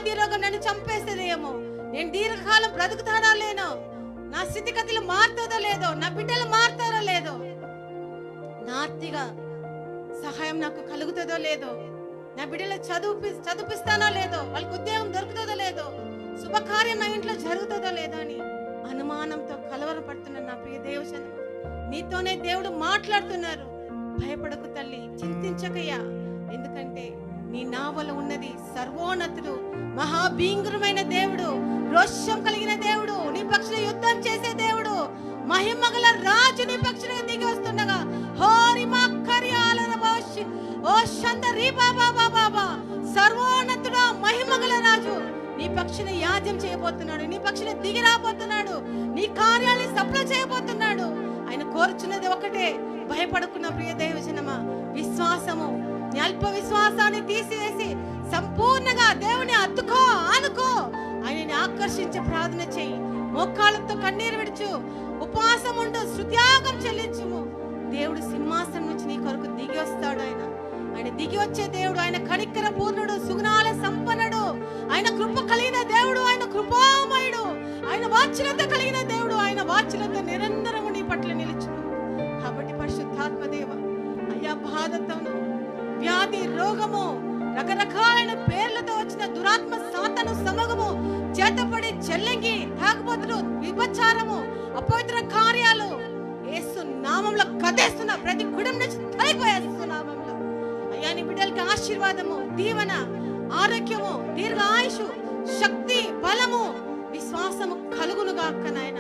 వ్యాధి రోగం నన్ను చంపేసేదేమో, నేను దీర్ఘకాలం బ్రతుకుతానో లేనో, నా స్థితిగతులు మారుతుందో లేదో, నా బిడ్డలు మారుతారో లేదో, నా ఆర్తిగా సహాయం నాకు కలుగుతుందో లేదో, నా బిడ్డలు చదివిస్తానో లేదో, వాళ్ళకి ఉద్యోగం దొరుకుతుందో లేదో, శుభకార్యం నా ఇంట్లో జరుగుతుందో లేదో అని అనుమానంతో కలవరపడుతున్న నా ప్రియ దేవజనం, నీతోనే దేవుడు మాట్లాడుతున్నారు. భయపడకు తల్లి, చింతించకయ్యా, ఎందుకంటే నీ నావలో ఉన్నది సర్వోన్నతుడు, మహాభీంకరమైన దేవుడు, రోషం కలిగిన దేవుడు, నీ పక్షుల యుద్ధం చేసే దేవుడు, మహిమగల రాజు నీ పక్షుల దిగి వస్తుండగా సర్వోన్నతుడు మహిమగల రాజు నీ పక్షుల యాజ్యం చేయబోతున్నాడు, నీ పక్షుల దిగి రాబోతున్నాడు, నీ కార్యాన్ని సఫలం చేయబోతున్నాడు. ఆయన కోరుచున్నది ఒకటే, భయపడుకున్న ప్రియ దైవజనమా, విశ్వాసము, నీ అల్ప విశ్వాసాన్ని తీసివేసి సంపూర్ణంగా దేవుని అత్తుకో, ఆనుకో, ఆయనని ఆకర్షించే ప్రార్థన చెయ్యి, మోకాళ్ళతో కన్నీరు విడుచు, ఉపవాసం ఉండు, స్తుత్యాగం చెల్లించుము. దేవుడు సింహాసనం నుంచి నీ కొరకు దిగి వస్తాడు. ఆయన దిగి వచ్చే దేవుడు, ఆయన కనికర పూర్ణుడు, సుగుణాల సంపన్నుడు, ఆయన కృప కలిగిన దేవుడు, ఆయన కృపామయుడు, ఆయన వాత్సల్యత కలిగిన దేవుడు, ఆయన వాత్సల్యత నిరంతరము నీ పట్ల నిలుచును. కాబట్టి పరిశుద్ధాత్మ దేవ, అయ్యా బాధతో, వ్యాధి, రోగము, రకరకాలైన పేర్లతో వచ్చిన దురాత్మ సాతాను సమూహము, చేతపడి చెల్లంగి, తాగుబోతులు, విభచారము, అపవిత్ర కార్యాలు యేసు నామములో కదేస్తున్న ప్రతి కుటుంబం నుంచి తొలగిపోయేస్తు నామములో. అయ్యా నీ బిడ్డలకి ఆశీర్వాదము, దీవెన, ఆరోగ్యము, దీర్ఘ ఆయుషు, శక్తి, బలము, విశ్వాసము కలుగునుగాక నాయన.